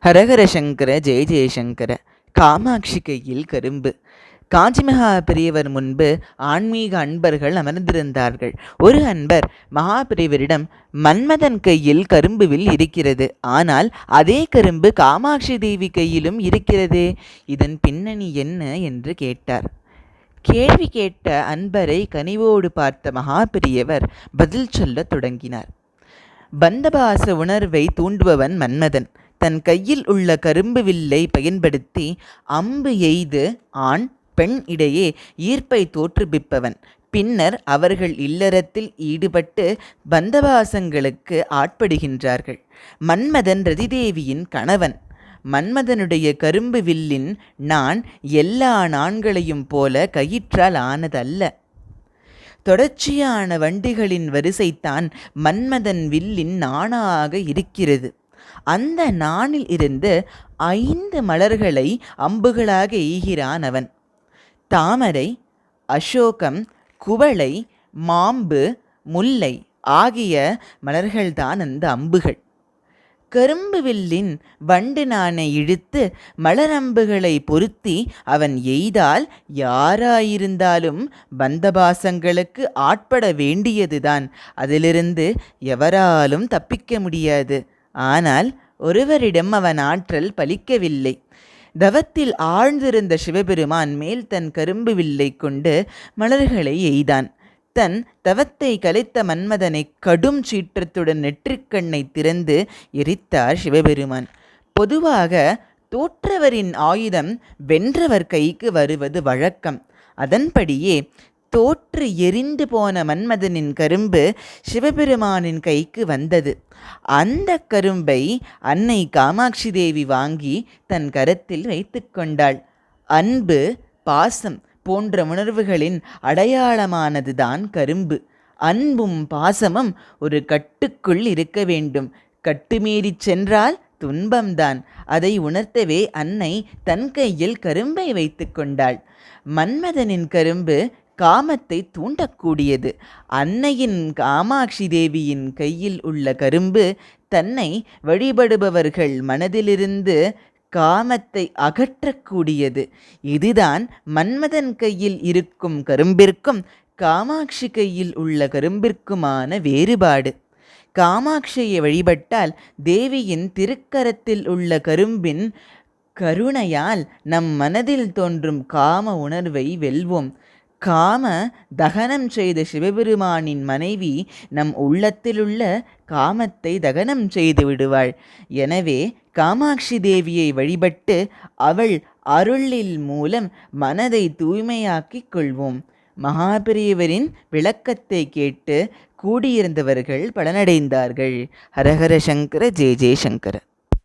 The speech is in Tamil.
ஹரஹர சங்கர ஜெய ஜெயசங்கர. காமாட்சி கையில் கரும்பு. காஞ்சிமகா பெரியவர் முன்பு ஆன்மீக அன்பர்கள் அமர்ந்திருந்தார்கள். ஒரு அன்பர் மகாபெரியவரிடம், மன்மதன் கையில் கரும்புவில் இருக்கிறது, ஆனால் அதே கரும்பு காமாட்சி தேவி கையிலும் இருக்கிறதே, இதன் பின்னணி என்ன என்று கேட்டார். கேள்வி கேட்ட அன்பரை கனிவோடு பார்த்த மகாபெரியவர் பதில் சொல்லத் தொடங்கினார். பந்தபாச உணர்வை தூண்டுபவன் மன்மதன். தன் கையில் உள்ள கரும்பு வில்லை பயன்படுத்தி அம்பு எய்து ஆண் பெண் இடையே ஈர்ப்பை தோற்றுவிப்பவன். பின்னர் அவர்கள் இல்லறத்தில் ஈடுபட்டு பந்தபாசங்களுக்கு ஆட்படுகின்றார்கள். மன்மதன் ரதிதேவியின் கணவன். மன்மதனுடைய கரும்பு வில்லின் நான் எல்லா நாண்களையும் போல கயிற்றால் ஆனதல்ல. தொடர்ச்சியான வண்டிகளின் வரிசைத்தான் மன்மதன் வில்லின் நாணாக இருக்கிறது. அந்த நாணில் இருந்து 5 மலர்களை அம்புகளாக எய்கிறான் அவன். தாமரை, அசோகம், குவளை, மாம்பு, முல்லை ஆகிய மலர்கள்தான் அந்த அம்புகள். கரும்பு வில்லின் வண்டு நாணை இழுத்து மலரம்புகளை பொருத்தி அவன் எய்தால் யாராயிருந்தாலும் பந்தபாசங்களுக்கு ஆட்பட வேண்டியதுதான். அதிலிருந்து எவராலும் தப்பிக்க முடியாது. ஆனால் ஒருவரிடம் அவன் ஆற்றல் பலிக்கவில்லை. தவத்தில் ஆழ்ந்திருந்த சிவபெருமான் மேல் தன் கரும்பு வில்லை கொண்டு மலர்களை எய்தான். தன் தவத்தை கலைத்த மன்மதனை கடும் சீற்றத்துடன் நெற்றிக்கண்ணை திறந்து எரித்தார் சிவபெருமான். பொதுவாக தோற்றவரின் ஆயுதம் வென்றவர் கைக்கு வருவது வழக்கம். அதன்படியே தோற்று எரிந்து போன மன்மதனின் கரும்பு சிவபெருமானின் கைக்கு வந்தது. அந்த கரும்பை அன்னை காமாட்சி தேவி வாங்கி தன் கரத்தில் வைத்து கொண்டாள். அன்பு, பாசம் போன்ற உணர்வுகளின் அடையாளமானதுதான் கரும்பு. அன்பும் பாசமும் ஒரு கட்டுக்குள் இருக்க வேண்டும். கட்டுமீறி சென்றால் துன்பம்தான். அதை உணர்த்தவே அன்னை தன் கையில் கரும்பை வைத்து கொண்டாள். மன்மதனின் கரும்பு காமத்தை தூண்டக்கூடியது. அன்னையின் காமாட்சி தேவியின் கையில் உள்ள கரும்பு தன்னை வழிபடுபவர்கள் மனதிலிருந்து காமத்தை அகற்றக்கூடியது. இதுதான் மன்மதன் கையில் இருக்கும் கரும்பிற்கும் காமாட்சி கையில் உள்ள கரும்பிற்குமான வேறுபாடு. காமாட்சியை வழிபட்டால் தேவியின் திருக்கரத்தில் உள்ள கரும்பின் கருணையால் நம் மனதில் தோன்றும் காம உணர்வை வெல்வோம். காம தகனம் செய்த சிவபெருமானின் மனைவி நம் உள்ளத்திலுள்ள காமத்தை தகனம் செய்து விடுவாள். எனவே காமாட்சி தேவியை வழிபட்டு அவள் அருளில் மூலம் மனதை தூய்மையாக்கிக் கொள்வோம். மகாபெரியவரின் விளக்கத்தை கேட்டு கூடியிருந்தவர்கள் பலனடைந்தார்கள். ஹரஹர சங்கர ஜெய ஜெயசங்கர.